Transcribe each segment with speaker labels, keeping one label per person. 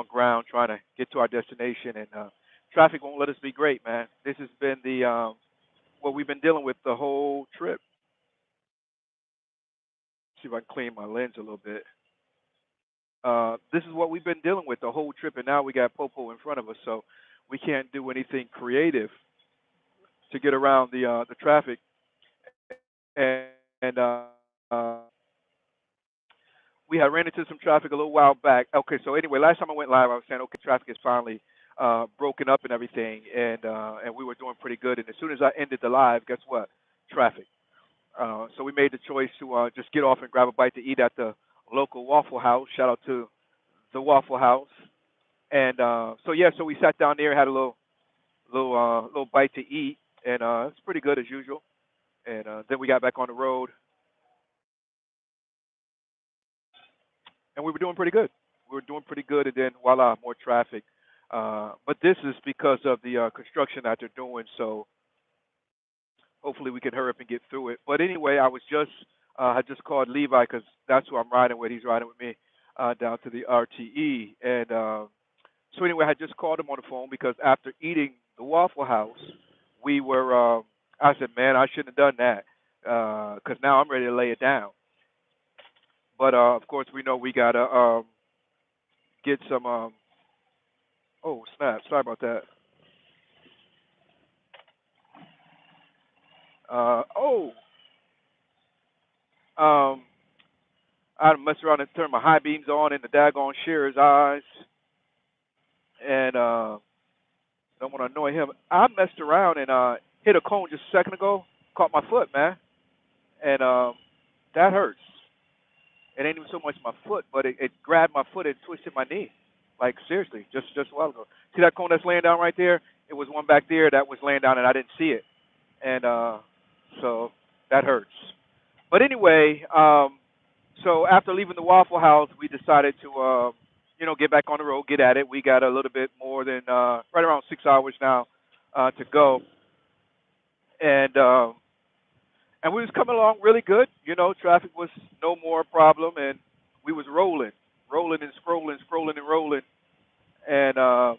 Speaker 1: on ground trying to get to our destination, and traffic won't let us be great, man. This has been the what we've been dealing with the whole trip. See if I can clean my lens a little bit. This is what we've been dealing with the whole trip, and now we got Popo in front of us, so we can't do anything creative to get around the traffic. And we had ran into some traffic a little while back. Okay, so anyway, last time I went live, I was saying, okay, traffic is finally broken up and everything, and we were doing pretty good. And as soon as I ended the live, guess what? Traffic. So we made the choice to just get off and grab a bite to eat at the local Waffle House. Shout out to the Waffle House. And so yeah, so we sat down there, had a little bite to eat, and it's pretty good as usual. And then we got back on the road, and we were doing pretty good. We were doing pretty good, and then voila, more traffic. But this is because of the construction that they're doing. So hopefully we can hurry up and get through it. But anyway, I just called Levi because that's who I'm riding with. He's riding with me down to the RTE, and so anyway, I just called him on the phone because after eating the Waffle House, we were. I said, man, I shouldn't have done that because now I'm ready to lay it down. But of course, we know we gotta get some. Oh snap! Sorry about that. Oh, um, I messed around and turned my high beams on in the daggone shearer's eyes, and don't want to annoy him. I messed around and hit a cone just a second ago, caught my foot, man, and that hurts. It ain't even so much my foot, but it grabbed my foot and twisted my knee. Like seriously, just a while ago. See that cone that's laying down right there? It was one back there that was laying down and I didn't see it, and so that hurts. But anyway, so after leaving the Waffle House, we decided to get back on the road, get at it. We got a little bit more than right around 6 hours now to go, and we was coming along really good. Traffic was no more a problem, and we was rolling and scrolling and rolling, and I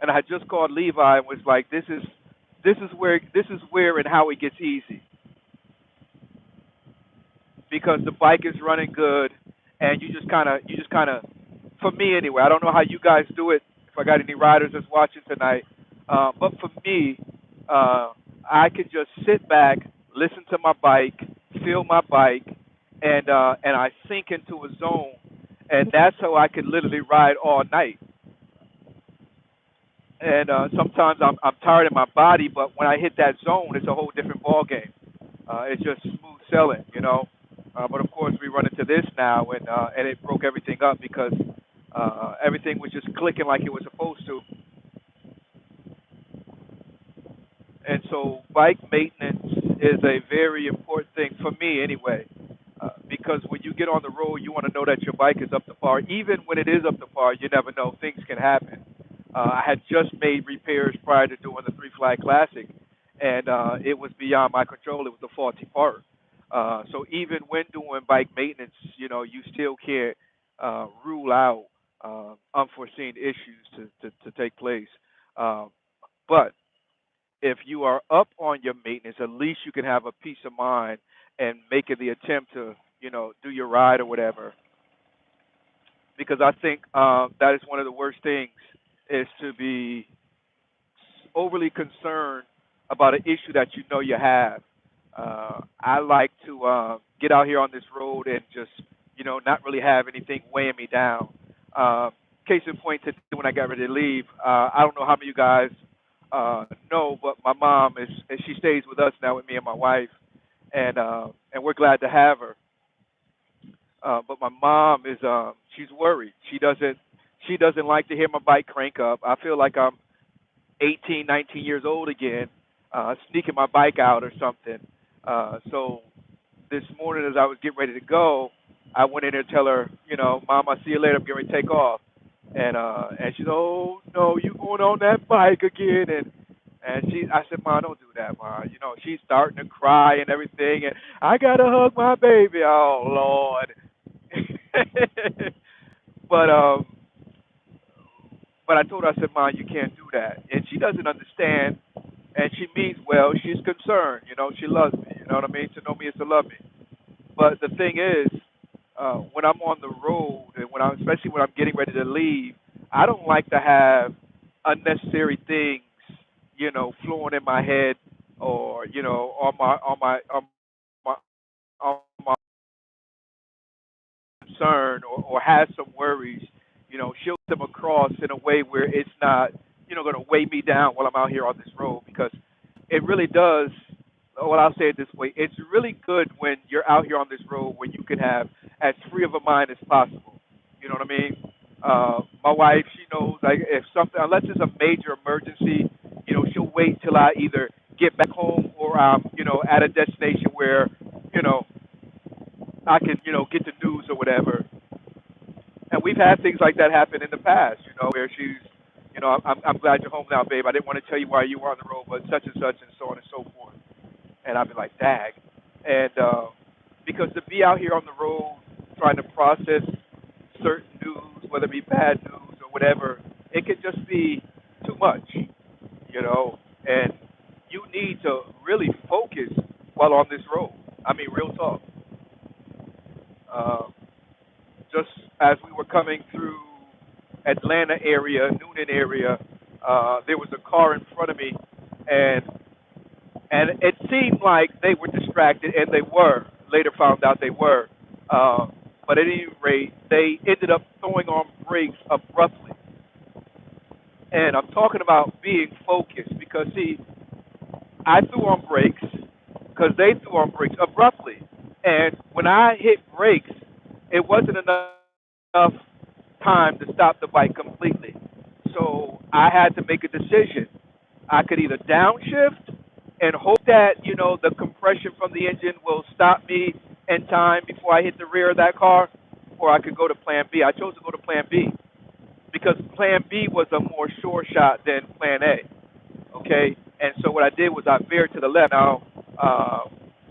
Speaker 1: had just called Levi and was like, this is where and how it gets easy because the bike is running good, and you just kind of, for me anyway. I don't know how you guys do it. If I got any riders that's watching tonight, but for me, uh, I can just sit back, listen to my bike, feel my bike, and I sink into a zone, and that's how I can literally ride all night. And sometimes I'm tired in my body, but when I hit that zone, it's a whole different ball game. It's just smooth sailing. But of course, we run into this now, and it broke everything up because everything was just clicking like it was supposed to. And so, bike maintenance is a very important thing for me, anyway. Because when you get on the road, you want to know that your bike is up to par. Even when it is up to par, you never know; things can happen. I had just made repairs prior to doing the Three Flag Classic, and it was beyond my control. It was the faulty part. So even when doing bike maintenance, you still can't rule out unforeseen issues to take place. Um, but if you are up on your maintenance, at least you can have a peace of mind and making the attempt to, do your ride or whatever. Because I think that is one of the worst things is to be overly concerned about an issue that you know you have. I like to get out here on this road and just, not really have anything weighing me down. Case in point, today when I got ready to leave, I don't know how many of you guys know, but my mom is, and she stays with us now with me and my wife, and we're glad to have her. But my mom is, she's worried. She doesn't like to hear my bike crank up. I feel like I'm 18, 19 years old again, sneaking my bike out or something. So this morning, as I was getting ready to go, I went in there and tell her, Mom, I'll see you later. I'm getting ready to take off. And she's, oh no, you going on that bike again? I said, Mom, don't do that, Mom. She's starting to cry and everything, and I gotta hug my baby. Oh Lord. But But I told her, I said, "Mom, you can't do that." And she doesn't understand, and she means well. She's concerned, She loves me. You know what I mean? To know me is to love me. But the thing is, when I'm on the road and especially when I'm getting ready to leave, I don't like to have unnecessary things, flowing in my head or my on my concern or has some worries. She'll get them across in a way where it's not, going to weigh me down while I'm out here on this road because it really does. Well, I'll say it this way: it's really good when you're out here on this road when you can have as free of a mind as possible. You know what I mean? My wife, she knows like if something, unless it's a major emergency, she'll wait till I either get back home or at a destination where, you know, I can, get the news or whatever. And we've had things like that happen in the past, where she's, I'm glad you're home now, babe. I didn't want to tell you why you were on the road, but such and such and so on and so forth. And I'd be like, dag. And because to be out here on the road trying to process certain news, whether it be bad news or whatever, it could just be too much, and you need to really focus while on this road. I mean, real talk. Uh, just as we were coming through Atlanta area, Noonan area, there was a car in front of me, and it seemed like they were distracted, and they were. Later found out they were. Uh, but at any rate, they ended up throwing on brakes abruptly. And I'm talking about being focused because, see, I threw on brakes because they threw on brakes abruptly. And when I hit brakes, it wasn't enough time to stop the bike completely. So I had to make a decision. I could either downshift and hope that, the compression from the engine will stop me in time before I hit the rear of that car, or I could go to plan B. I chose to go to plan B because plan B was a more sure shot than plan A. Okay? And so what I did was I veered to the left. Now,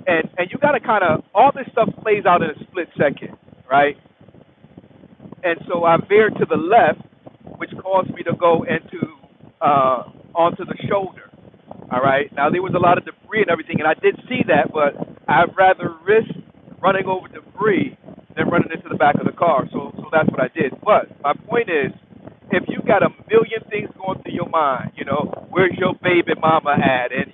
Speaker 1: and you got to kind of, all this stuff plays out in a split second, right? And so I veered to the left, which caused me to go onto the shoulder. All right. Now there was a lot of debris and everything, and I did see that, but I'd rather risk running over debris than running into the back of the car. So that's what I did. But my point is, if you got a million things going through your mind, where's your baby mama at, and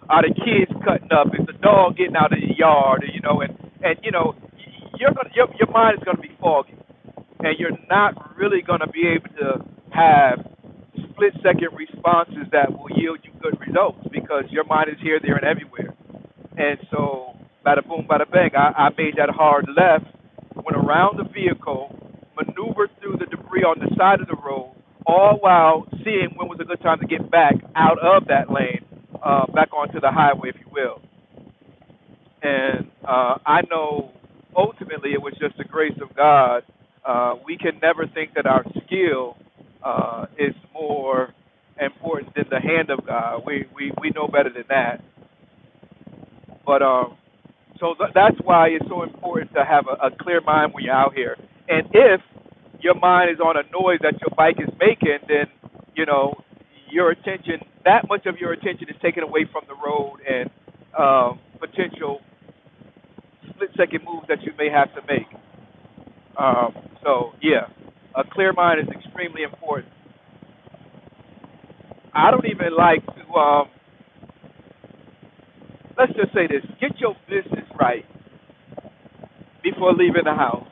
Speaker 1: are the kids cutting up, is the dog getting out of the yard, and your mind is gonna be foggy and you're not really going to be able to have split second responses that will yield you good results because your mind is here, there, and everywhere. And so, bada boom, bada bang, I made that hard left, went around the vehicle, maneuvered through the debris on the side of the road, all while seeing when was a good time to get back out of that lane, back onto the highway, if you will. And I know ultimately it was just the grace of God. We can never think that our skill is more important than the hand of God. We know better than that. But that's why it's so important to have a clear mind when you're out here. And if your mind is on a noise that your bike is making, then your attention, that much of your attention is taken away from the road and potential split second moves that you may have to make. So yeah, a clear mind is extremely important. I don't even like to. Let's just say this: get your business right before leaving the house,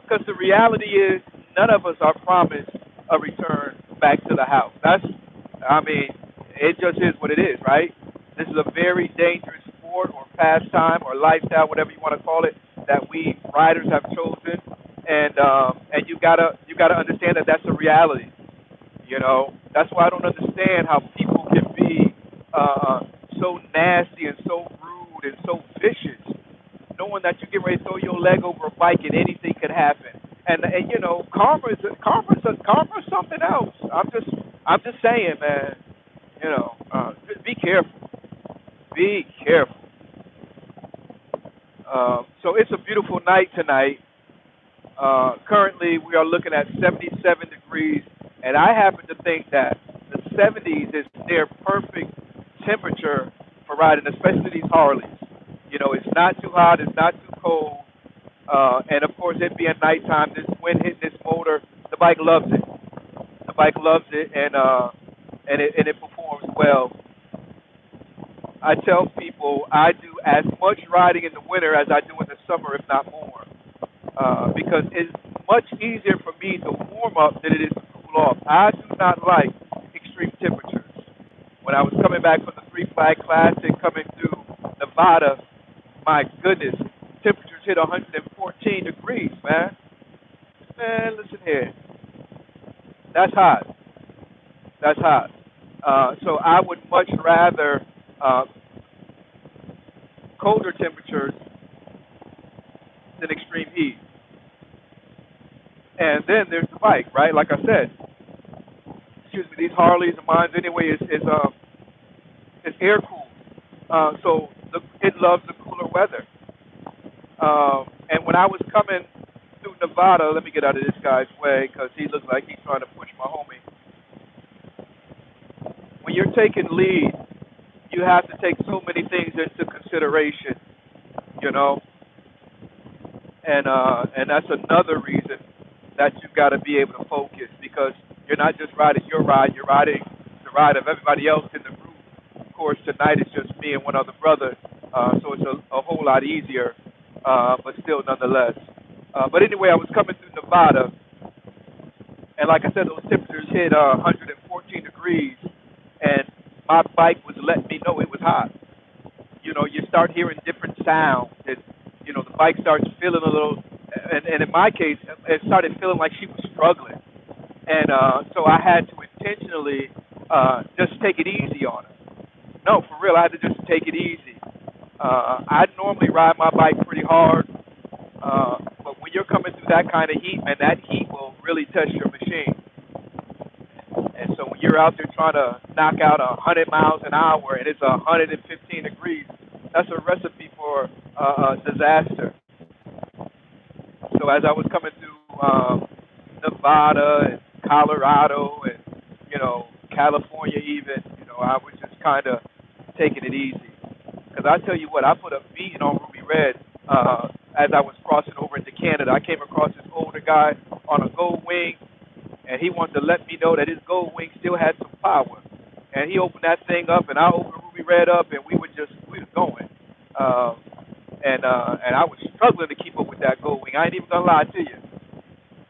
Speaker 1: because the reality is none of us are promised a return back to the house. I mean, it just is what it is, right? This is a very dangerous sport or pastime or lifestyle, whatever you want to call it, that we riders have chosen, and you gotta understand that that's a reality. That's why I don't understand how people can be so nasty and so rude and so vicious, knowing that you get ready to throw your leg over a bike and anything could happen. And karma's something else. I'm just saying, man. Just be careful. Be careful. So it's a beautiful night tonight. Currently, we are looking at 77 degrees. And I happen to think that the 70s is near perfect temperature for riding, especially these Harleys. You know, it's not too hot, it's not too cold, and of course, it being nighttime, this wind hitting this motor, the bike loves it. The bike loves it, and it performs well. I tell people I do as much riding in the winter as I do in the summer, if not more, because it's much easier for me to warm up than it is to cool off. I do not like extreme temperatures. When I was coming back from the Three Flag Classic, coming through Nevada, my goodness, temperatures hit 114 degrees, man. Man, listen here, that's hot. That's hot. So I would much rather uh, colder temperatures than extreme heat. And then there's the bike, right? Like I said, excuse me, these Harleys of mine anyway is air cooled, so it loves the cooler weather. And when I was coming through Nevada, let me get out of this guy's way because he looks like he's trying to push my homie. When you're taking lead, you have to take so many things into consideration, you know, and that's another reason that you've got to be able to focus because you're not just riding your ride, you're riding the ride of everybody else in the group. Of course, tonight it's just me and one other brother, so it's a whole lot easier, but still nonetheless. But anyway, I was coming through Nevada, and like I said, those temperatures hit 114 degrees, and my bike was letting me know it was hot. You know, you start hearing different sounds, and you know the bike starts feeling a little, and in my case, it started feeling like she was struggling, and so I had to intentionally just take it easy on her. No, for real, I had to just take it easy. I normally ride my bike pretty hard, but when you're coming through that kind of heat, man, that heat will really test your machine. And so when you're out there trying to knock out 100 miles an hour and it's 115 degrees, that's a recipe for disaster. So as I was coming through Nevada and Colorado and California even, I was just kind of taking it easy. Because I tell you what, I put a beating on Ruby Red as I was crossing over into Canada. I came across this older guy on a gold wing, and he wanted to let me know that his gold wing still had some power. And he opened that thing up, and I opened Ruby Red up, and we was going. And I was struggling to keep up with that gold wing. I ain't even gonna lie to you.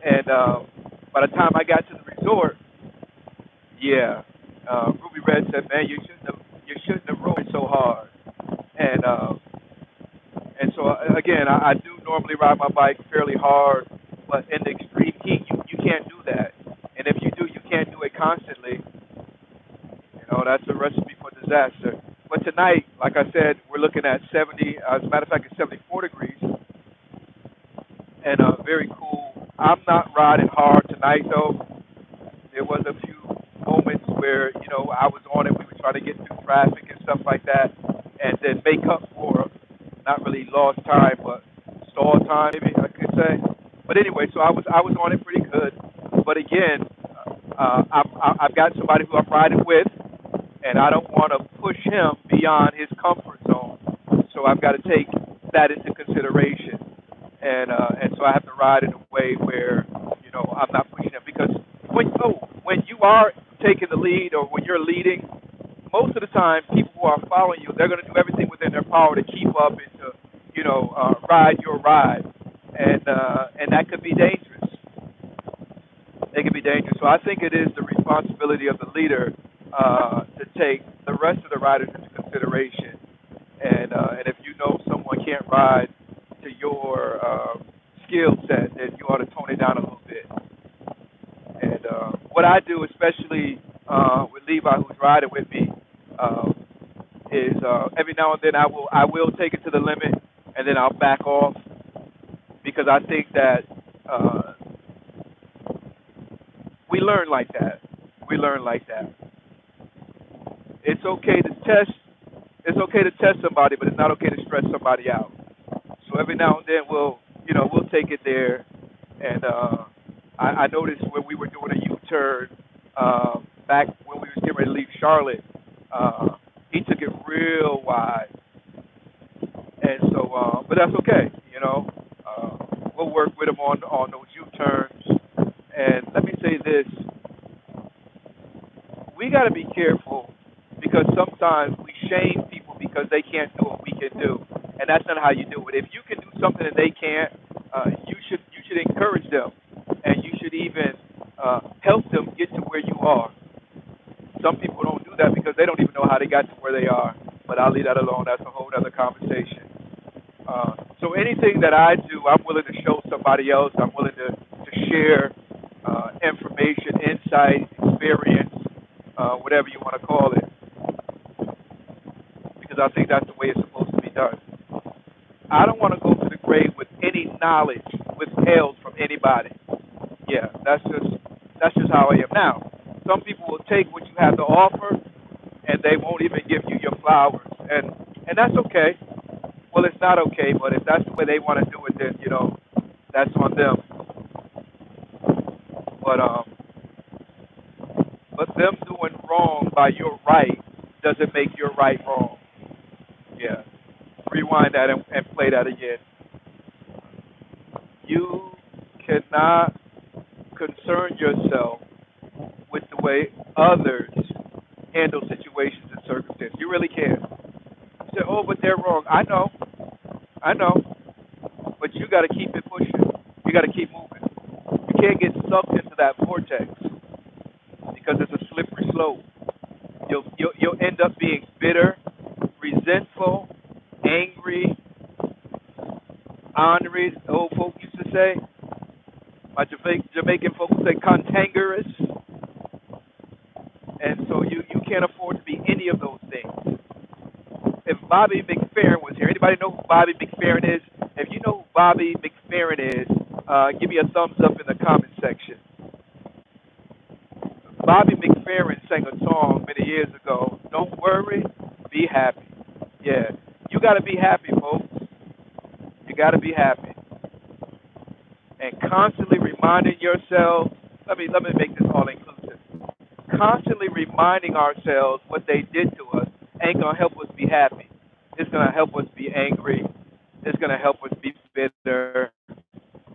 Speaker 1: And by the time I got to the resort, yeah, Ruby Red said, "Man, you shouldn't have rode it so hard." And so again, I do normally ride my bike fairly hard, but in the extreme heat, you can't do that. And if you do, you can't do it constantly. That's a recipe for disaster. But tonight, like I said, we're looking at 70. As a matter of fact, it's 74 degrees, and very cool. I'm not riding hard tonight, though. There was a few moments where I was on it. We were trying to get through traffic and stuff like that, and then make up for not really lost time, but stall time, maybe I could say. But anyway, so I was on it pretty good. But again, I've got somebody who I'm riding with, and I don't want to push him beyond his comfort zone. So I've got to take that into consideration, and so I have to ride in a way where I'm not pushing him because when you are taking the lead or when you're leading, most of the time people who are following you, they're going to do everything within their power to keep up and to ride your ride, and that could be dangerous. They can be dangerous. So I think it is the responsibility of the leader to take the rest of the riders into consideration. And if you know someone can't ride to your skill set, then you ought to tone it down a little bit. And what I do, especially with Levi, who's riding with me, is every now and then I will take it to the limit, and then I'll back off because I think that we learn like that. We learn like that. It's okay to test. It's okay to test somebody, but it's not okay to stress somebody out. So every now and then we'll take it there. And I noticed when we were doing a U-turn back when we was getting ready to leave Charlotte. He took it real wide, and so, but that's okay. We'll work with him on those U-turns. And let me say this: we got to be careful because sometimes we shame people because they can't do what we can do, and that's not how you do it. If you can do something that they can't, you should encourage them, and you should even help them get to where you are. Some people don't do that because they don't even know how they got to where they are. But I'll leave that alone. That's a whole other conversation. So anything that I do, I'm willing to show somebody else. I'm willing to share information, insight, experience, whatever you want to call it, because I think that's the way it's supposed to be done. I don't want to go to the grave with any knowledge withheld from anybody. Yeah, that's just how I am. Now, some people will take what you have to offer, and they won't even give you your flowers, and that's okay. Well, it's not okay, but if that's the way they want to do it, then that's on them. But them doing wrong by your right doesn't make your right wrong. Yeah. Rewind that and play that again. You cannot concern yourself with the way others handle situations and circumstances. You really can't. You say, oh, but they're wrong. I know, but you got to keep it pushing. You got to keep moving. You can't get sucked into that vortex because it's a slippery slope. You'll end up being bitter, resentful, angry, ornery. The old folk used to say. My Jamaican folks say cantankerous, and so you can't afford to be any of those things. If Bobby McFerrin was here, anybody know who Bobby McFerrin is? If you know who Bobby McFerrin is, give me a thumbs up in the comment section. Bobby McFerrin sang a song many years ago. Don't worry, be happy. Yeah, you got to be happy, folks. You got to be happy, and constantly reminding yourself. Let me make this all inclusive. Constantly reminding ourselves what they did to us ain't gonna help us be happy. It's gonna help us be angry. It's gonna help us be bitter,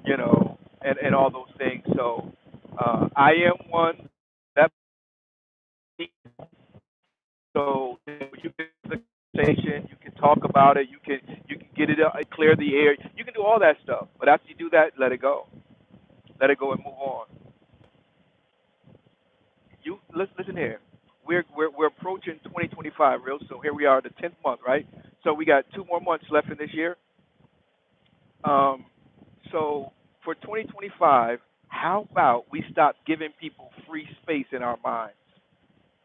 Speaker 1: and all those things. So I am one that so you can the conversation, you can talk about it, you can get it clear the air, you can do all that stuff. But after you do that, let it go and move on. You listen here. We're approaching 2025 real soon. Here we are, the 10th month, right? So we got 2 more months left in this year. Um, so for 2025, how about we stop giving people free space in our minds,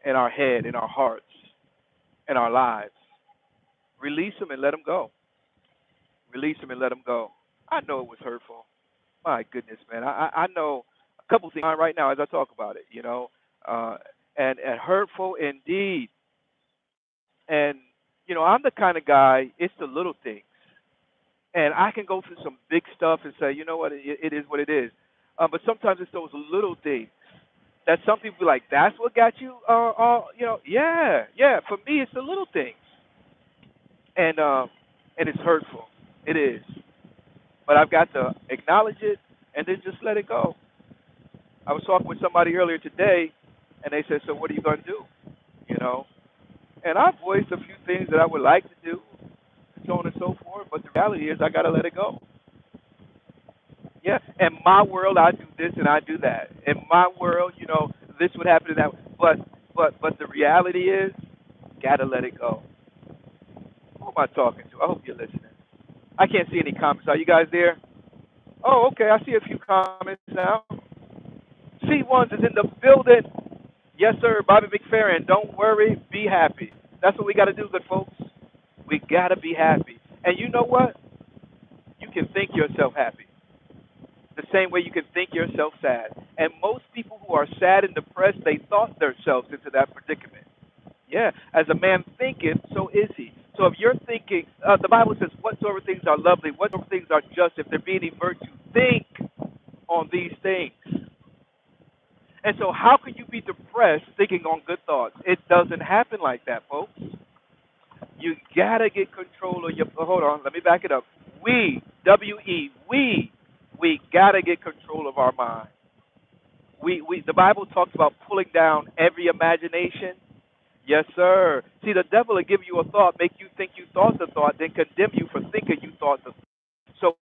Speaker 1: in our head, in our hearts, in our lives? Release them and let them go. Release them and let them go. I know it was hurtful. My goodness, man. I know a couple things right now as I talk about it. Uh, and hurtful indeed. And I'm the kind of guy. It's the little things, and I can go through some big stuff and say, you know what, it is what it is. But sometimes it's those little things that some people be like, that's what got you. Yeah, yeah. For me, it's the little things, and it's hurtful. It is, but I've got to acknowledge it and then just let it go. I was talking with somebody earlier today, and they said, so what are you going to do? You know, and I voiced a few things that I would like to do, and so on and so forth. But the reality is, I got to let it go. Yeah, in my world, I do this and I do that. In my world, this would happen and that. But the reality is, gotta let it go. Who am I talking to? I hope you're listening. I can't see any comments. Are you guys there? Oh, okay. I see a few comments now. C1s is in the building. Yes, sir. Bobby McFerrin. Don't worry. Be happy. That's what we got to do, good folks. We got to be happy. And you know what? You can think yourself happy the same way you can think yourself sad. And most people who are sad and depressed, they thought themselves into that predicament. Yeah, as a man thinketh, so is he. So if you're thinking, the Bible says, whatsoever things are lovely, whatsoever things are just, if there be any virtue, think on these things. And so, how can you be depressed thinking on good thoughts? It doesn't happen like that, folks. You gotta get control of your. Hold on, let me back it up. We gotta get control of our mind. The Bible talks about pulling down every imagination. Yes, sir. See, the devil will give you a thought, make you think you thought the thought, then condemn you for thinking you thought the. So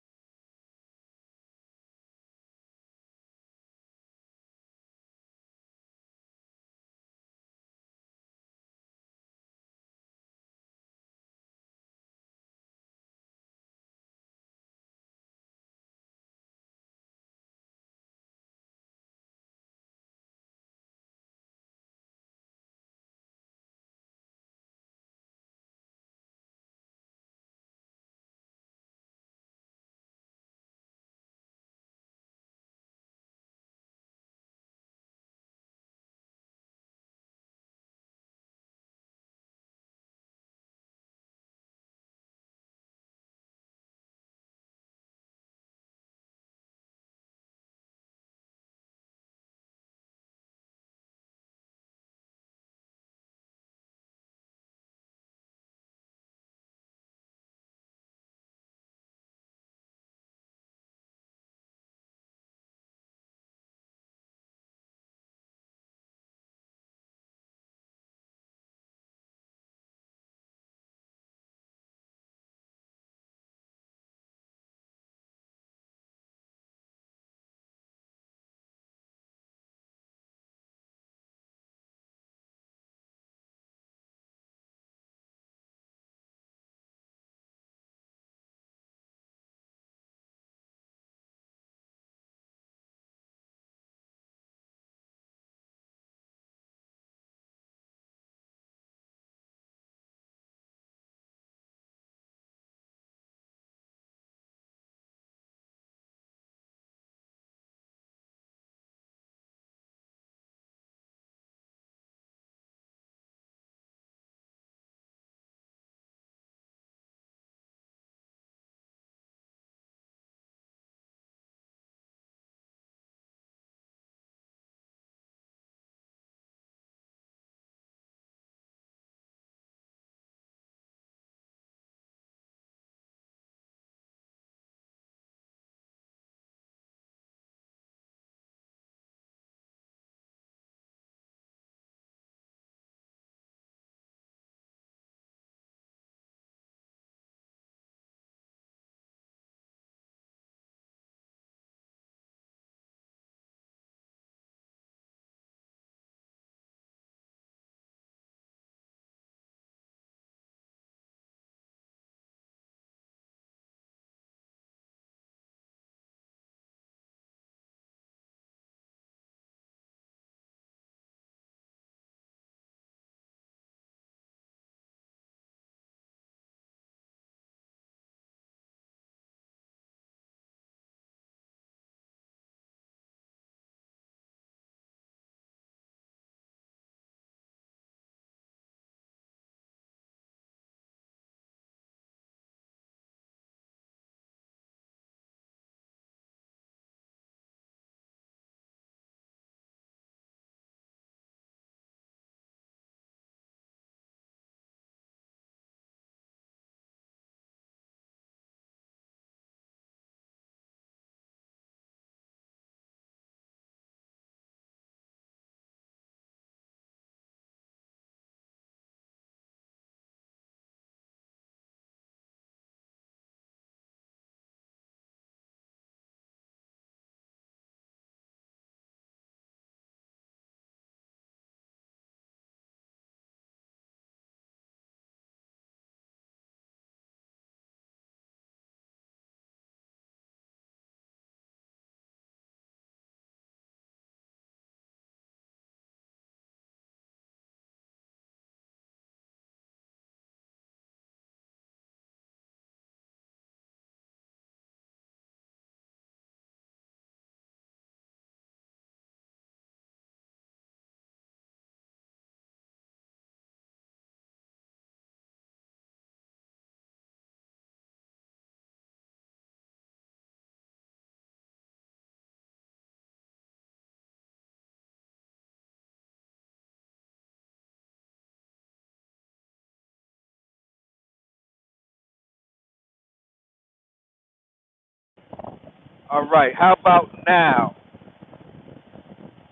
Speaker 1: All right. How about now?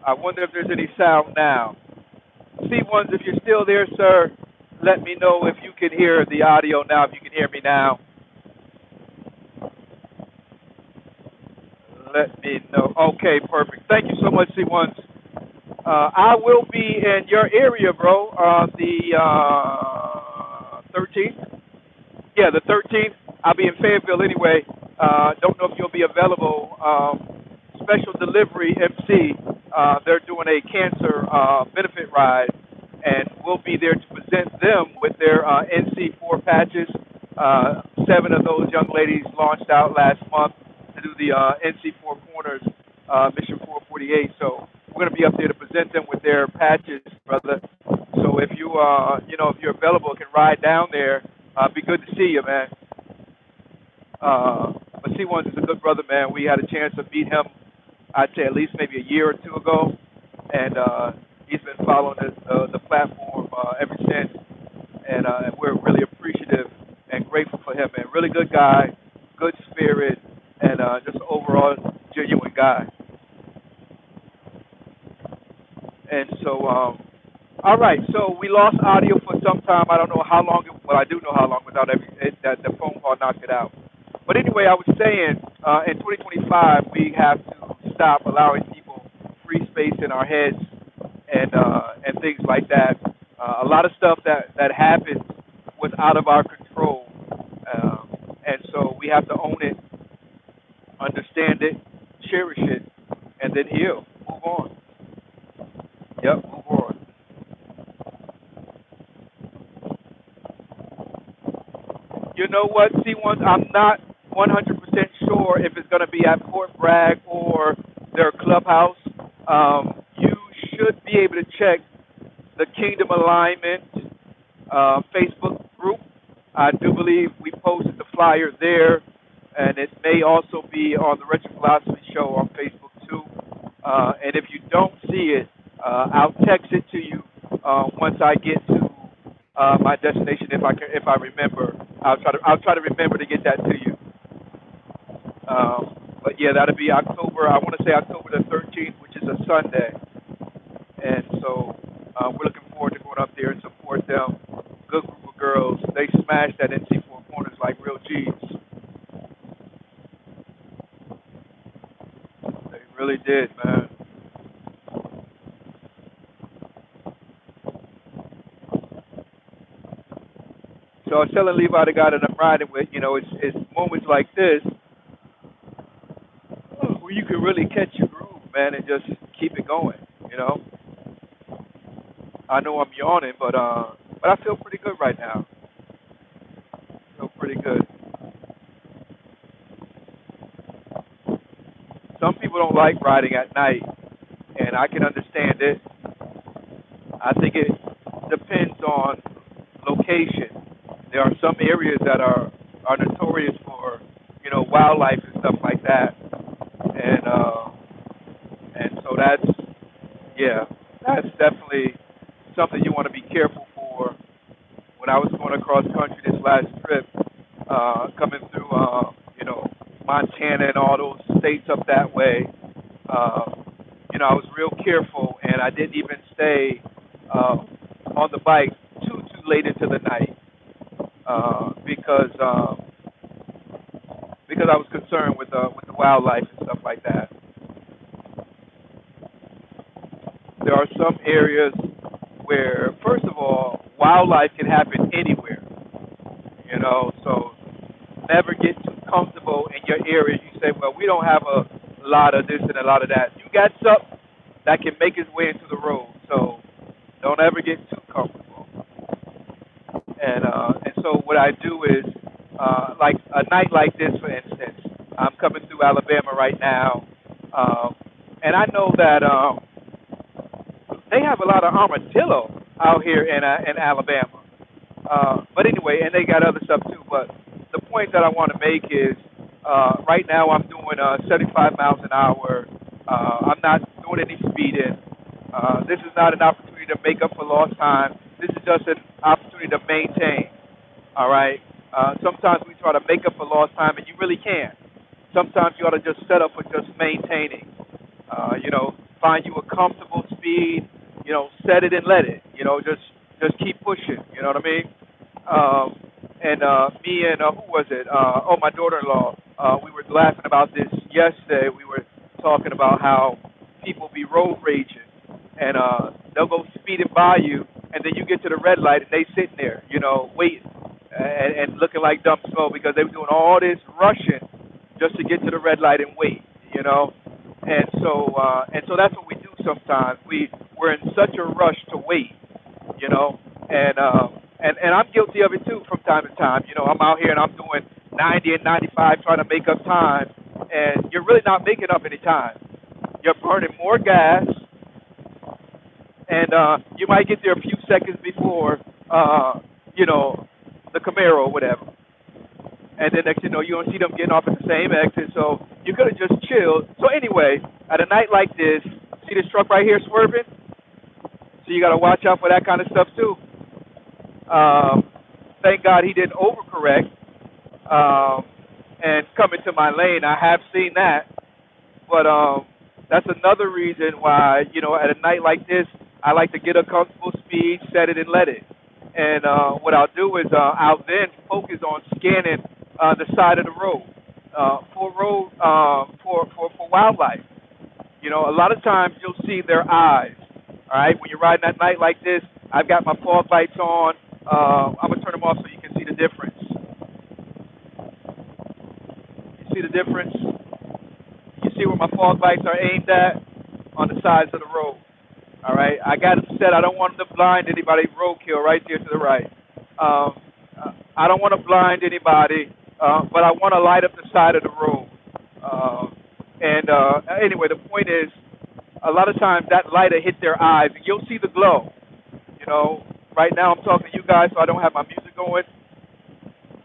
Speaker 1: I wonder if there's any sound now. C1s, if you're still there, sir, let me know if you can hear the audio now, if you can hear me now. Let me know. Okay, perfect. Thank you so much, C1s. I will be in your area, bro, on the 13th. Yeah, the 13th. I'll be in Fayetteville anyway. Don't know if you'll be available. Special delivery MC. They're doing a cancer benefit ride, and we'll be there to present them with their NC4 patches. 7 of those young ladies launched out last month to do the NC4 corners, Mission 448. So we're going to be up there to present them with their patches, brother. So if you, if you're available, can ride down there. Be good to see you, man. But C1 is a good brother, man. We had a chance to meet him, I'd say at least maybe a year or two ago, and he's been following the platform ever since. And we're really appreciative and grateful for him, man. Really good guy, good spirit, and just an overall genuine guy. And so, all right. So we lost audio for some time. I don't know how long. Well, I do know how long without that the phone call knocked it out. But anyway, I was saying, in 2025, we have to stop allowing people free space in our heads and things like that. A lot of stuff that happened was out of our control, and so we have to own it, understand it, cherish it, and then heal, move on. Yep, move on. You know what, C1s? I'm not 100% sure if it's going to be at Fort Bragg or their clubhouse. You should be able to check the Kingdom Alignment Facebook group. I do believe we posted the flyer there, and it may also be on the Retro Philosophy Show on Facebook too. And if you don't see it, I'll text it to you once I get to my destination. If I remember, I'll try to remember to get that to you. But yeah, that'll be October. I want to say October the 13th, which is a Sunday, and so we're looking forward to going up there and support them. Good group of girls. They smashed that NC4 corners like real G's. They really did, man. So I was telling Levi, the guy that I'm riding with, it's moments like this where you can really catch your groove, man, and just keep it going. You know, I know I'm yawning, but I feel pretty good right now. I feel pretty good. Some people don't like riding at night, and I can understand it. I think it depends on location. There are some areas that are notorious for, wildlife and stuff like that, and so that's definitely something you want to be careful for. When I was going across country this last trip, coming through, Montana and all those states up that way, I was real careful, and I didn't even stay on the bike too late into the night because I was concerned with the wildlife and stuff like that. There are some areas where, first of all, wildlife can happen anywhere. So never get too comfortable in your area. You say, well, we don't have a lot of this and a lot of that. You got something that can make its way into the road. So don't ever get too comfortable. And so what I do is, like a night like this, for instance, I'm coming through Alabama right now, and I know that they have a lot of armadillo out here in Alabama. But anyway, and they got other stuff too. But the point that I want to make is, right now I'm doing 75 miles an hour. I'm not doing any speeding. This is not an opportunity to make up for lost time. This is just an opportunity to maintain. All right. Sometimes we try to make up for lost time, and you really can't. Sometimes you ought to just set up for just maintaining. Find you a comfortable speed. Set it and let it. Just keep pushing. You know what I mean? And me and who was it? My daughter-in-law. We were laughing about this yesterday. We were talking about how people be road raging, and they'll go speeding by you, and then you get to the red light, and they sitting there, waiting and looking like dumb slow because they were doing all this rushing just to get to the red light and wait. And so that's what we do sometimes. We're in such a rush to wait, you know, and I'm guilty of it too from time to time. I'm out here and I'm doing 90 and 95 trying to make up time, and you're really not making up any time. You're burning more gas, and you might get there a few seconds before, the Camaro or whatever. And then next thing you know, you don't see them getting off at the same exit, so you could have just chilled. So anyway, at a night like this, see this truck right here swerving? So you got to watch out for that kind of stuff too. Thank God he didn't overcorrect and come into my lane. I have seen that, but that's another reason why, at a night like this, I like to get a comfortable speed, set it, and let it. And what I'll do is I'll then focus on scanning the side of the road for wildlife. A lot of times you'll see their eyes. All right, when you're riding at night like this, I've got my fog lights on. I'm gonna turn them off so you can see the difference. You see the difference? You see where my fog lights are aimed at? On the sides of the road. All right, I got it set. I don't want them to blind anybody. Roadkill right there to the right. I don't want to blind anybody, but I want to light up the side of the road. Anyway, the point is, a lot of times that light will hit their eyes, and you'll see the glow. Right now I'm talking to you guys, so I don't have my music going.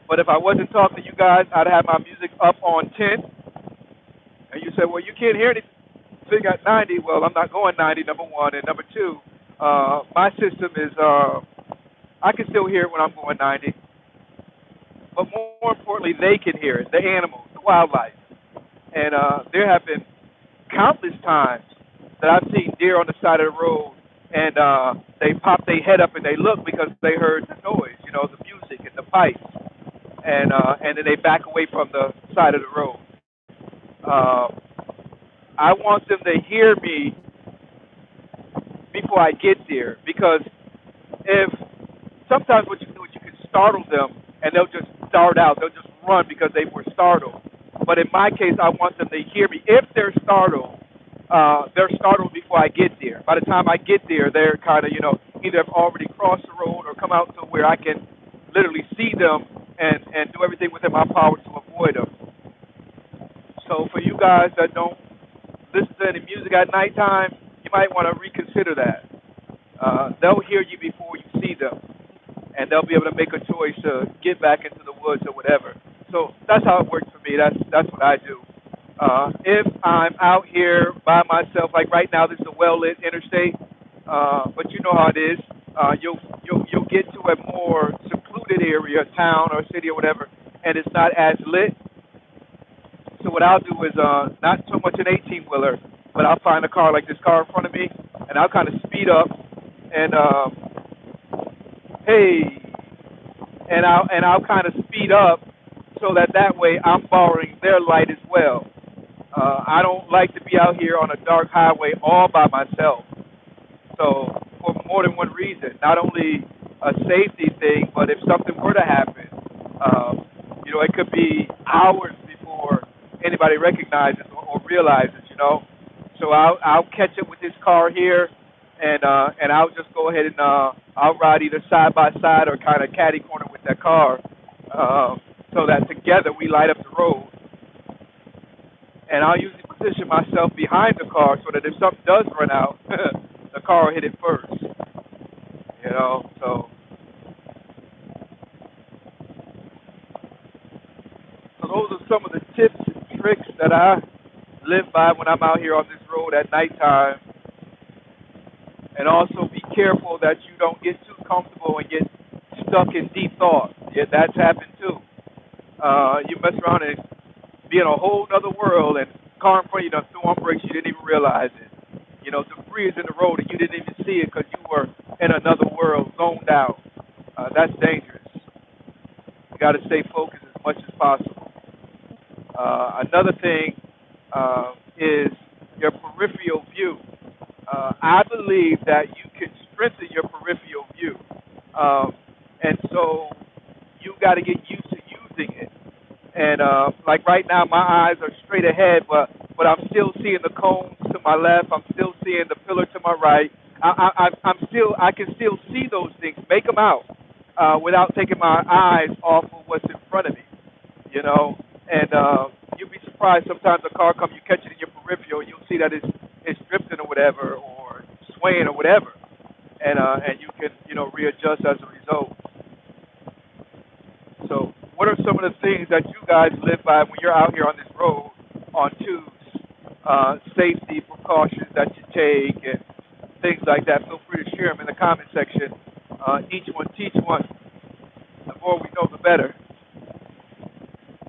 Speaker 1: But if I wasn't talking to you guys, I'd have my music up on 10. And you say, well, you can't hear anything. So you got 90. Well, I'm not going 90, number one. And number two, my system is, I can still hear it when I'm going 90. But more importantly, they can hear it, the animals, the wildlife. And there have been countless times that I've seen deer on the side of the road, and they pop their head up and they look because they heard the noise, the music and the pipes. And then they back away from the side of the road. I want them to hear me before I get there, because if sometimes what you do is you can startle them and they'll just dart out, they'll just run because they were startled. But in my case, I want them to hear me. If they're startled before I get there. By the time I get there, they're kind of, either have already crossed the road or come out to where I can literally see them and do everything within my power to avoid them. So for you guys that don't listen to any music at nighttime, you might want to reconsider that. They'll hear you before you see them, and they'll be able to make a choice to get back into the woods or whatever. So that's how it works for me. That's what I do. If I'm out here by myself, like right now, this is a well-lit interstate, but you know how it is. You'll get to a more secluded area, town or city or whatever, and it's not as lit. So what I'll do is not so much an 18-wheeler, but I'll find a car like this car in front of me, and I'll kind of speed up and hey, and I'll kind of speed up so that way I'm borrowing their light as well. I don't like to be out here on a dark highway all by myself. So for more than one reason, not only a safety thing, but if something were to happen, it could be hours before anybody recognizes or realizes. So I'll catch up with this car here, and I'll just go ahead and I'll ride either side by side or kind of catty corner with that car, so that together we light up the road. And I'll usually position myself behind the car so that if something does run out, the car will hit it first. So those are some of the tips and tricks that I live by when I'm out here on this road at nighttime. And also be careful that you don't get too comfortable and get stuck in deep thought. Yeah, that's happened too. You mess around and be in a whole other world, and car in front of you done threw on brakes, you didn't even realize it. You know, debris is in the road and you didn't even see it because you were in another world, zoned out. That's dangerous. You got to stay focused as much as possible. Another thing is your peripheral view. I believe that you can strengthen your peripheral view, and so you got to get used to using it. And like right now, my eyes are straight ahead, but I'm still seeing the cones to my left. I'm still seeing the pillar to my right. I can still see those things, make them out, without taking my eyes off of what's in front of me. You know, and you'll be surprised sometimes a car comes, you catch it in your peripheral, you'll see that it's drifting or whatever, or swaying or whatever, and you can readjust as a result. So, what are some of the things that you guys live by when you're out here on this road on tubes? Safety precautions that you take and things like that. Feel free to share them in the comment section. Each one teach one. The more we know, the better.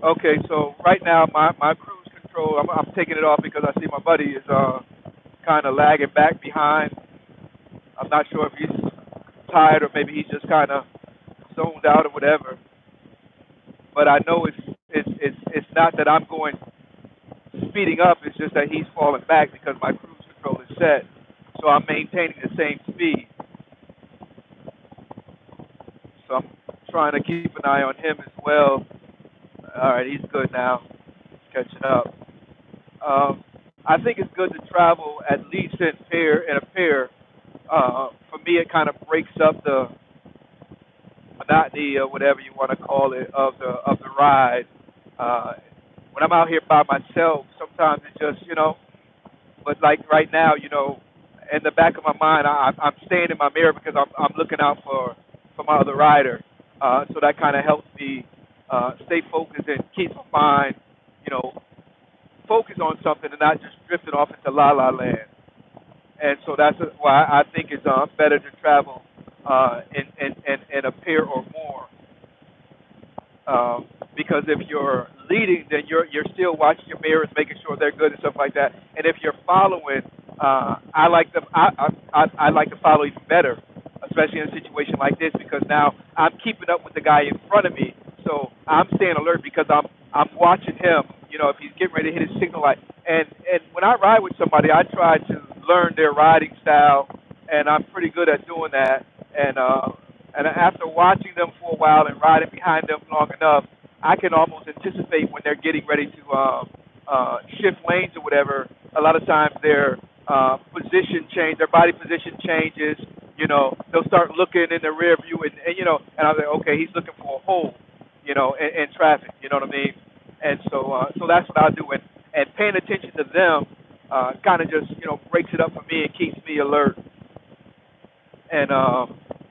Speaker 1: Okay, so right now my cruise control, I'm taking it off because I see my buddy is kind of lagging back behind. I'm not sure if he's tired or maybe he's just kind of zoned out or whatever. But I know it's not that I'm going speeding up. It's just that he's falling back because my cruise control is set. So I'm maintaining the same speed. So I'm trying to keep an eye on him as well. All right, he's good now. Catching up. I think it's good to travel at least in a pair. For me, it kind of breaks up the monotony or whatever you want to call it of the ride. Uh, when I'm out here by myself, sometimes it's just But like right now, in the back of my mind, I'm staying in my mirror because I'm looking out for my other rider. So that kind of helps me stay focused and keep my mind, you know, focus on something and not just drifting off into la la land. And so that's why I think it's better to travel in a pair or more. Because if you're leading, then you're still watching your mirrors, making sure they're good and stuff like that. And if you're following, I like to follow even better, especially in a situation like this, because now I'm keeping up with the guy in front of me, so I'm staying alert because I'm watching him. You know, if he's getting ready to hit his signal light, and when I ride with somebody, I try to learn their riding style, and I'm pretty good at doing that. And after watching them for a while and riding behind them long enough, I can almost anticipate when they're getting ready to shift lanes or whatever. A lot of times their their body position changes. You know, they'll start looking in the rear view, and I'm like, okay, he's looking for a hole, in traffic. You know what I mean? And so that's what I do. And paying attention to them kind of just breaks it up for me and keeps me alert. And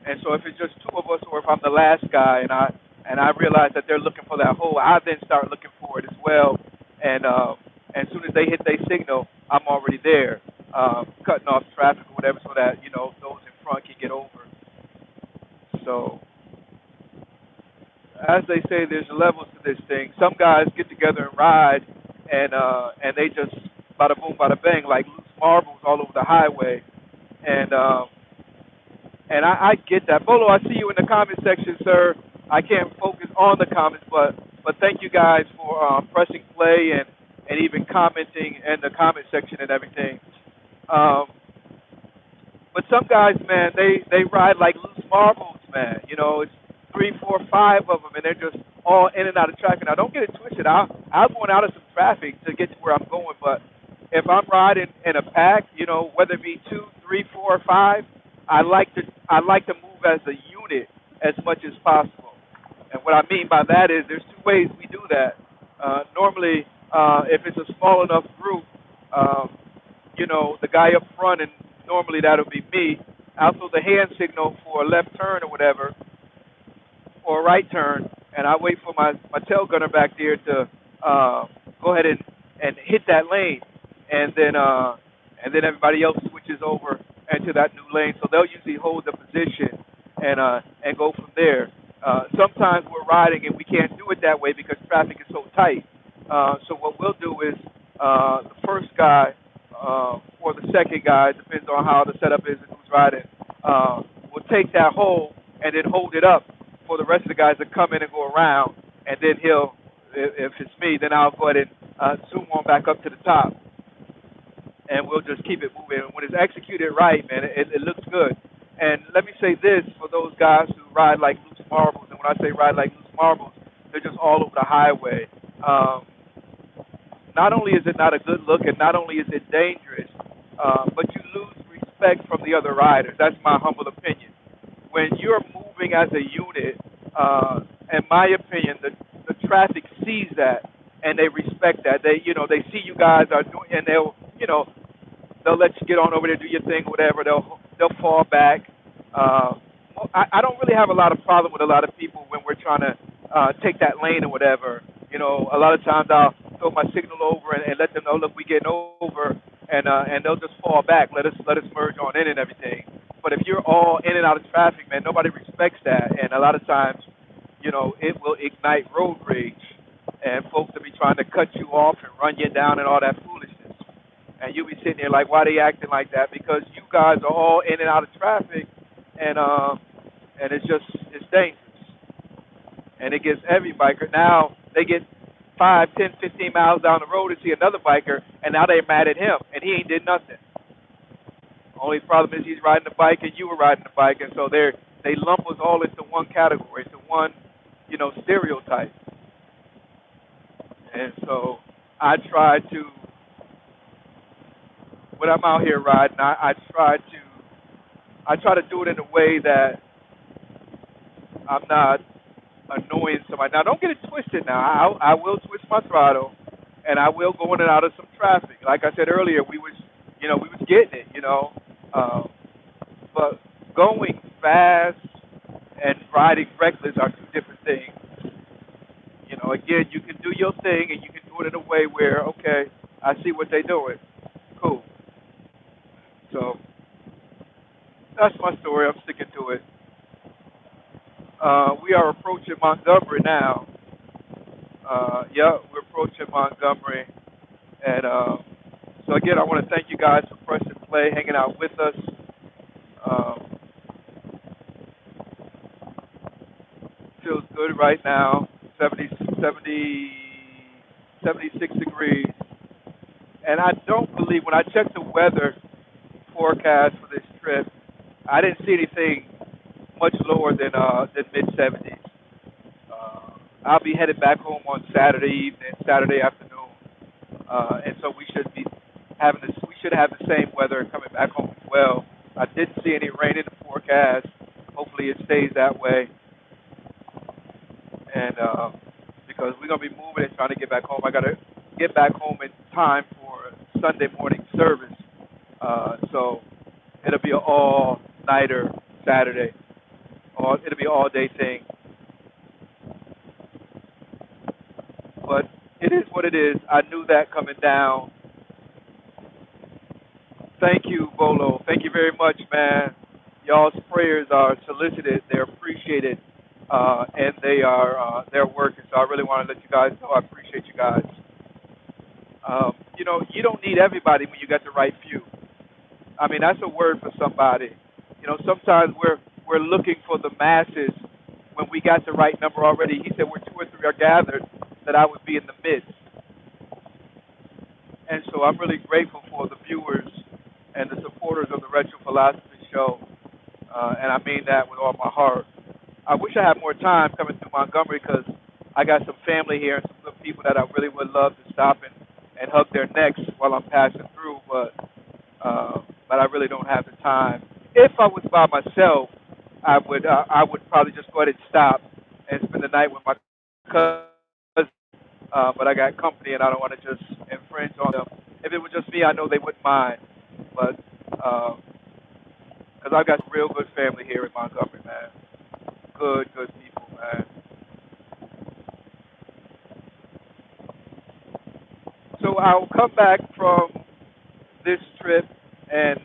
Speaker 1: and so if it's just two of us, or if I'm the last guy, and I realize that they're looking for that hole, I then start looking for it as well. And as soon as they hit their signal, I'm already there, cutting off traffic or whatever, so that those in front can get over. So as they say, there's levels to this thing. Some guys get together and ride, and they just bada boom, bada bang, like loose marbles all over the highway. And I get that. Bolo, I see you in the comment section, sir. I can't focus on the comments, but thank you guys for pressing play and even commenting in the comment section and everything. Um, but some guys, man, they ride like loose marbles, man. It's three, four, five of them, and they're just all in and out of traffic. Now, don't get it twisted. I'm going out of some traffic to get to where I'm going, but if I'm riding in a pack, whether it be two, three, four, or five, I like to move as a unit as much as possible. And what I mean by that is there's two ways we do that. Normally, if it's a small enough group, um, the guy up front, and normally that'll be me, I'll throw the hand signal for a left turn or whatever, or a right turn, and I wait for my tail gunner back there to go ahead and hit that lane, and then everybody else switches over into that new lane. So they'll usually hold the position and go from there. Sometimes we're riding and we can't do it that way because traffic is so tight. So what we'll do is the first guy or the second guy, depends on how the setup is and who's riding, will take that hole and then hold it up for the rest of the guys to come in and go around, and then he'll, if it's me, then I'll go ahead and zoom on back up to the top, and we'll just keep it moving. And when it's executed right, man, it looks good. And let me say this for those guys who ride like loose marbles, and when I say ride like loose marbles, they're just all over the highway. Not only is it not a good look, and not only is it dangerous, but you lose respect from the other riders. That's my humble opinion. When you're moving as a unit, in my opinion, the traffic sees that and they respect that. They see you guys are doing, and they'll let you get on over there, do your thing, whatever. They'll fall back. Uh, I don't really have a lot of problem with a lot of people when we're trying to take that lane or whatever. A lot of times I'll throw my signal over and let them know, look, we getting over, and they'll just fall back, let us merge on in and everything. But if you're all in and out of traffic, man, nobody respects that, and a lot of times, it will ignite road rage, and folks will be trying to cut you off and run you down and all that foolishness. And you'll be sitting there like, why they acting like that? Because you guys are all in and out of traffic, and it's dangerous, and it gives every biker now they get 5, 10, 15 miles down the road to see another biker, and now they're mad at him, and he ain't did nothing. Only problem is he's riding the bike and you were riding the bike, and so they lump us all into one category, into one, stereotype. And so I try to, when I'm out here riding, I try to do it in a way that I'm not annoying somebody. Now, don't get it twisted. Now, I will twist my throttle, and I will go in and out of some traffic. Like I said earlier, we was getting it, um, but going fast and riding reckless are two different things. Again, you can do your thing, and you can do it in a way where, okay, I see what they're doing. Cool. So that's my story. I'm sticking to it. We are approaching Montgomery now. Yeah, we're approaching Montgomery. And so, again, I want to thank you guys for pressing play, hanging out with us. Um, feels good right now, 76 degrees. And I don't believe, when I checked the weather forecast for this trip, I didn't see anything much lower than mid 70s. Uh, I'll be headed back home on Saturday evening, Saturday afternoon, and so we should have the same weather coming back home as well. I didn't see any rain in the forecast. Hopefully, it stays that way, and because we're gonna be moving and trying to get back home, I gotta get back home in time for Sunday morning service. So it'll be an all nighter Saturday, or it'll be an all day thing. But it is what it is. I knew that coming down. Thank you, Bolo. Thank you very much, man. Y'all's prayers are solicited. They're appreciated, and they're working. So I really want to let you guys know I appreciate you guys. You don't need everybody when you got the right few. I mean, that's a word for somebody. Sometimes we're looking for the masses when we got the right number already. He said, "Where two or three are gathered, that I would be in the midst." And so I'm really grateful for the viewers and the supporters of the Retro Philosophy Show, and I mean that with all my heart. I wish I had more time coming through Montgomery because I got some family here and some good people that I really would love to stop and hug their necks while I'm passing through, but I really don't have the time. If I was by myself, I would probably just go ahead and stop and spend the night with my cousin. But I got company and I don't want to just infringe on them. If it was just me, I know they wouldn't mind. But because I've got some real good family here in Montgomery, man. Good people, man. So I'll come back from this trip and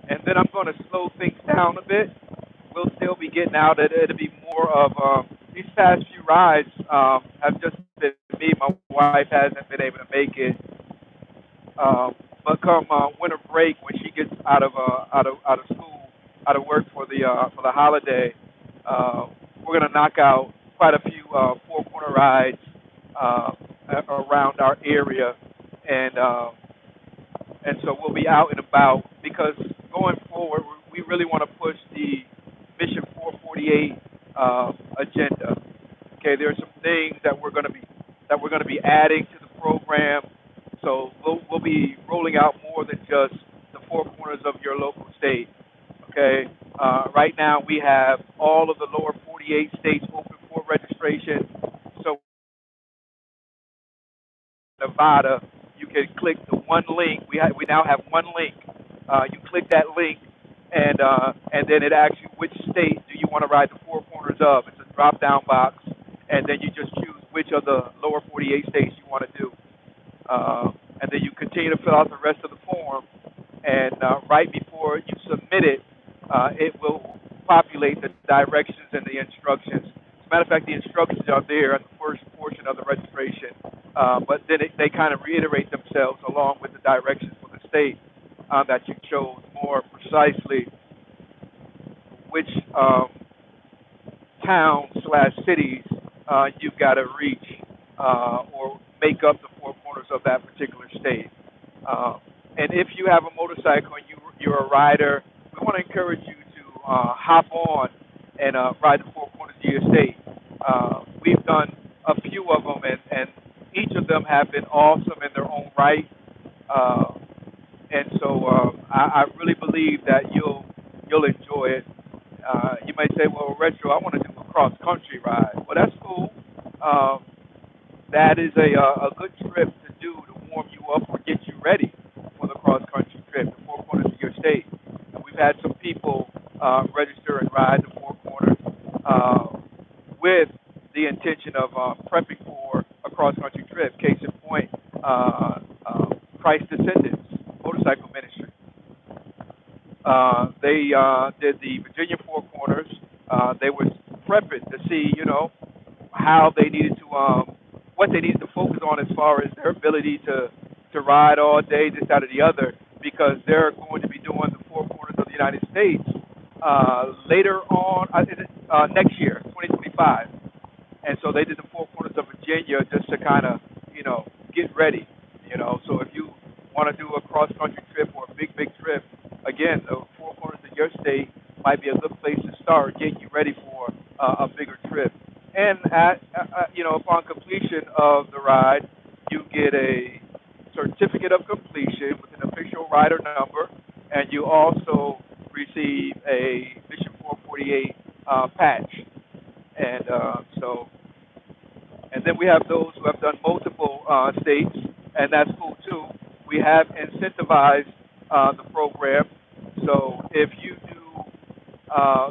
Speaker 1: and then I'm going to slow things down a bit. We'll still be getting out. It'll be more of these past few rides have just been me. My wife hasn't been able to make it, but come winter break when she gets out of school, out of work for the holiday, uh, we're gonna knock out quite a few four corner rides uh, around our area, and um, and so we'll be out and about because going forward, we really want to push the Mission 448 agenda. Okay, there are some things that we're going to be adding to the program. So we'll be rolling out more than just the four corners of your local state. Okay, right now we have all of the lower 48 states open for registration. So Nevada, you can click the one link. We now have one link. You click that link, and then it asks you which state do you want to ride the four corners of. It's a drop down box, and then you just choose which of the lower 48 states you want to do. And then you continue to fill out the rest of the form, and right before you submit it, it will populate the directions and the instructions. As a matter of fact, the instructions are there in the first portion of the registration, but then they kind of reiterate themselves along with the directions for the state that you chose more precisely which towns slash cities you've got to reach or make up the four corners of that particular state. Uh, and if you have a motorcycle and you're a rider, we want to encourage you to hop on and ride the four corners of your state. We've done a few of them, and each of them have been awesome in their own right. Uh, and so I really believe that you'll enjoy it. You might say, well, Retro, I want to do a cross country ride. Well, that's cool. Um, that is a good trip to do to warm you up or get you ready for the cross country trip, the four corners of your state. And we've had some people register and ride the four corners uh, with the intention of prepping for a cross country trip. Case in point, Christ Descendants Motorcycle Ministry. They did the Virginia Four Corners. They were prepping to see, how they needed to, what they needed to focus on as far as their ability to ride all day, this, that, or the other, because they're going to be doing the Four Corners of the United States later on, next year, 2025. And so they did the Four Corners of Virginia just to kind of, get ready. So if you want to do a cross country trip or a big trip, again, the Four Corners of your state might be a good place to start, getting you ready for a bigger trip. And upon completion of the ride, you get a certificate of completion with an official rider number, and you also receive a Mission 448 patch. And and then we have those who have done multiple states, and that's cool too. We have incentivized the program. So if you do,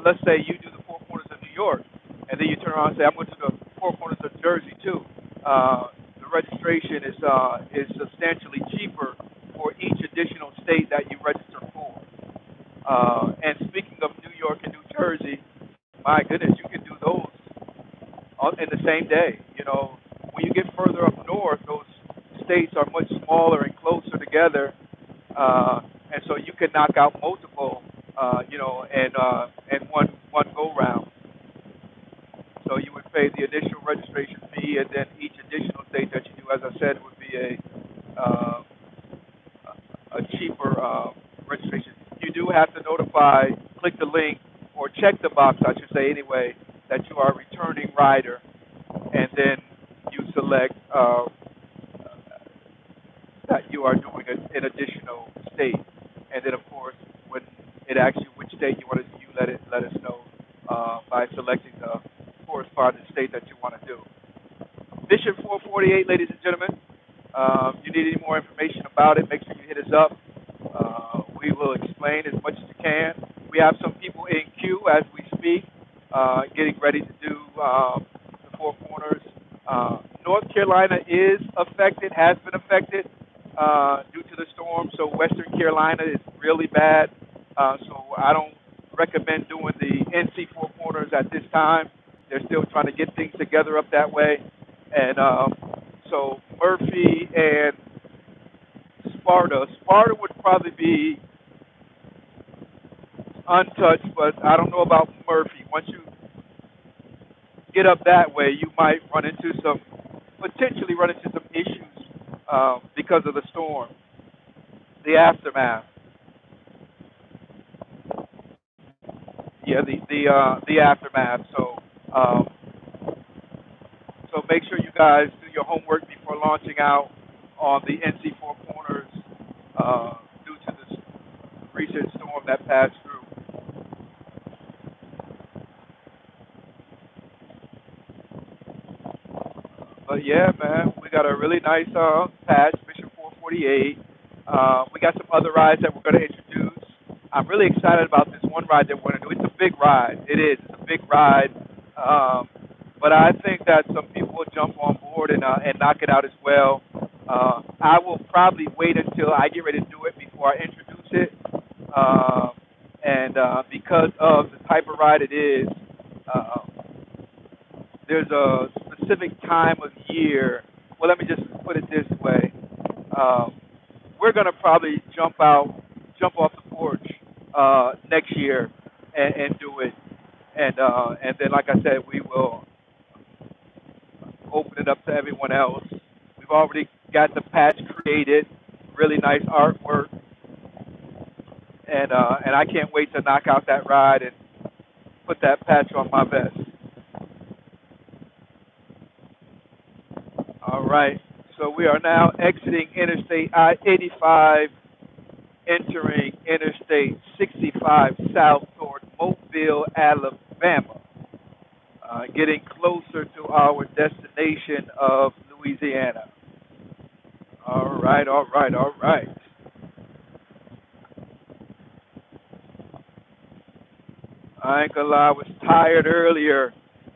Speaker 1: let's say you do the four corners of New York, and then you turn around and say, I'm going to do the four corners of Jersey too. The registration is substantially cheaper for each additional state that you register for. And speaking of New York and New Jersey, my goodness, you can do those in the same day. When you get further up north, those states are much smaller and closer together, and so you can knock out multiple, and one go round. So you would pay the initial registration fee, and then each additional state that you do, as I said, would be uh, a cheaper registration. You do have to click the link, or check the box, I should say anyway, that you are a returning rider, and then you select that you are doing an additional state, and then of course when it asks you which state you want to do, you let us know by selecting the corresponding state that you want to do. Mission 448, ladies and gentlemen. If you need any more information about it, make sure you hit us up. We will explain as much as you can. We have some people in queue as we speak, getting ready to do the Four Corners. North Carolina is affected, has been affected due to the storm. So Western Carolina is really bad. So I don't recommend doing the NC Four Corners at this time. They're still trying to get things together up that way, and so Murphy and Sparta. Sparta would probably be untouched, but I don't know about Murphy. Once you get up that way, you might potentially run into some issues because of the storm, the aftermath. Yeah, the aftermath. Um, so make sure you guys do your homework before launching out on the NC Four Corners due to this recent storm that passed through. But yeah, man, we got a really nice patch, Mission 448. We got some other rides that we're going to introduce. I'm really excited about this one ride that we're going to do. It's a big ride. It is. It's a big ride. Um, but I think that some people will jump on board and knock it out as well. I will probably wait until I get ready to do it before I introduce it. And because of the type of ride it is, uh, there's a specific time of year. Well, let me just put it this way. Um, we're gonna probably jump off the porch next year and do it, and then, like I said, we will open it up to everyone else. We've already got the patch created, really nice artwork, and I can't wait to knock out that ride and put that patch on my vest. All right. So we are now exiting Interstate I-85, entering Interstate 65 south toward Mobile, Alabama, getting closer to our destination of Louisiana. All right, all right, all right. I ain't gonna lie, I was tired earlier,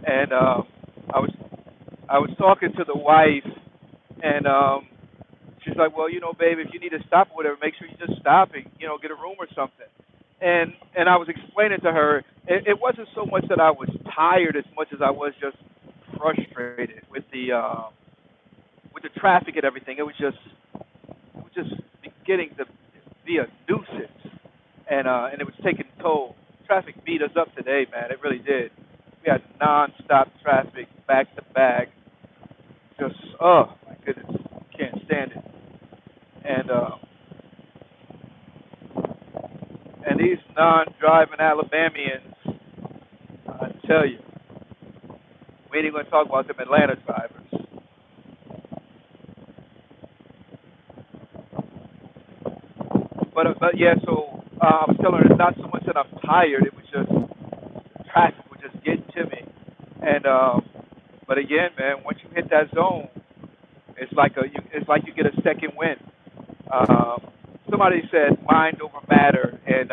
Speaker 1: and I was I was talking to the wife, and she's like, "Well, babe, if you need to stop or whatever, make sure you just stop and get a room or something." And I was explaining to her, it wasn't so much that I was tired as much as I was just frustrated with the traffic and everything. It was just beginning to be a nuisance, and it was taking toll. Traffic beat us up today, man. It really did. We had nonstop traffic, back to back. Just, oh my goodness, can't stand it. And and these non-driving Alabamians, I tell you, we ain't even gonna talk about them Atlanta drivers. But yeah, so I was telling her it's not so much that I'm tired. It was just traffic was just getting to me. And but again, man, once you hit that zone, it's like you get a second wind. Um, Somebody said mind over matter, and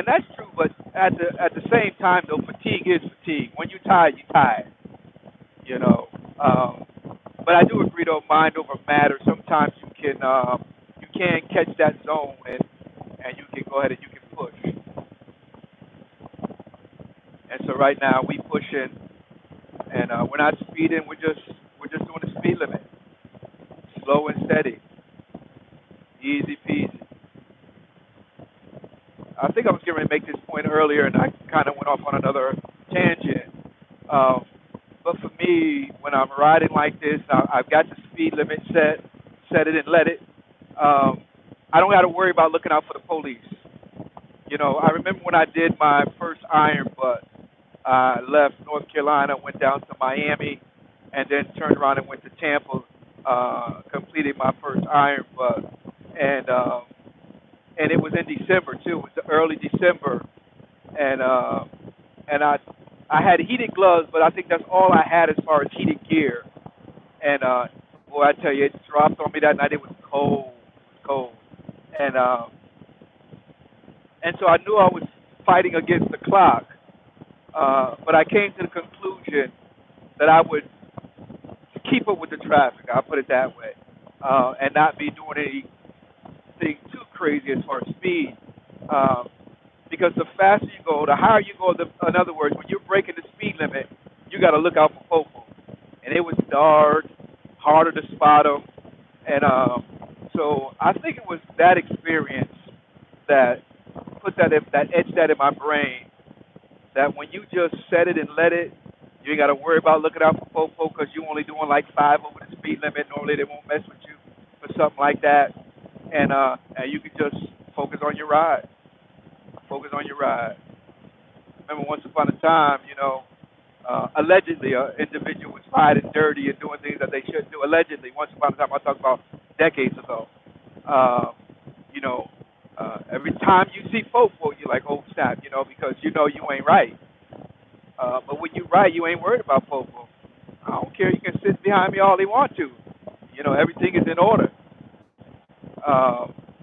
Speaker 1: that's true. But at the same time, though, fatigue is fatigue. When you're tired, you're tired. You know. Um, but I do agree, though, mind over matter. Sometimes you can catch that zone, and you can go ahead and you can push. And so right now we pushing, and we're not speeding. We're just doing the speed limit, slow and steady, easy peasy. I think I was getting ready to make this point earlier, and I kind of went off on another tangent. Um, but for me, when I'm riding like this, I've got the speed limit set it and let it. Um, I don't got to worry about looking out for the police. I remember when I did my first iron butt. I left North Carolina, went down to Miami, and then turned around and went to Tampa. Completed my first iron butt, and and it was in December too. It was early December, and I had heated gloves, but I think that's all I had as far as heated gear. And boy, I tell you, it dropped on me that night. It was cold, cold, and and so I knew I was fighting against the clock. But I came to the conclusion that I would keep up with the traffic. I'll put it that way, and not be doing anything too crazy as far as speed. Um, because the faster you go, the higher you go. In other words, when you're breaking the speed limit, you got to look out for fofo. And it was dark, harder to spot them, and so I think it was that experience that put that etched that in my brain. That when you just set it and let it, you ain't got to worry about looking out for fofo because you only doing like 5 over the speed limit. Normally they won't mess with you for something like that, and you can just focus on your ride. Focus on your ride. Remember, once upon a time, allegedly, an individual was riding dirty and doing things that they shouldn't do. Allegedly, once upon a time, I talk about decades ago. Uh, you know, every time you see fofo, you're like, oh snap, because you ain't right. But when you right, you ain't worried about fofo. I don't care. You can sit behind me all they want to. Everything is in order.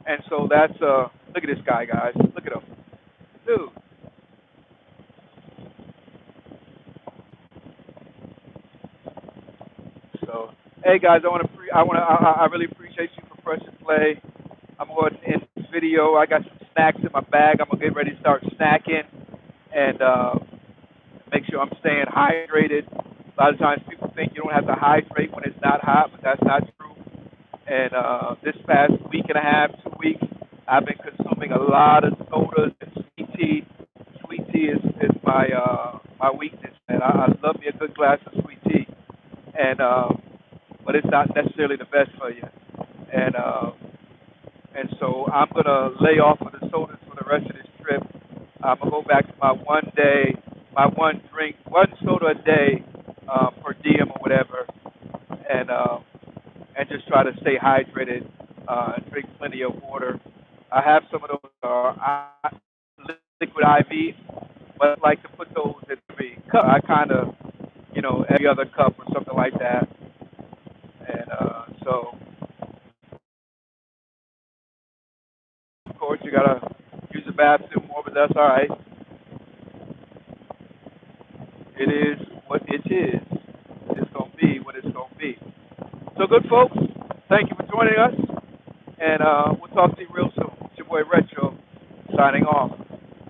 Speaker 1: And so that's look at this guy, guys. Look at him, dude. So, hey guys, I really appreciate you for pressing play. I'm going to end this video. I got some snacks in my bag. I'm gonna get ready to start snacking and make sure I'm staying hydrated. A lot of times people think you don't have to hydrate when it's not hot, but that's not true. And this past week and a half, 2 weeks, I've been consuming a lot of sodas and sweet tea. Sweet tea is my weakness, and I love me a good glass of sweet tea. And but it's not necessarily the best for you. And so I'm gonna lay off of the sodas for the rest of this trip. I'm gonna go back to my one drink, one soda a day per diem or whatever, and just try to stay hydrated and drink plenty of water. I have some of those liquid IV, but I like to put those in every cup. I kind of, every other cup or something like that. And so, of course, you gotta use the bathroom more, but that's all right. It is what it is. It's gonna be what it's gonna be. So, good folks, thank you for joining us, and we'll talk to you real soon. It's your boy Retro, signing off.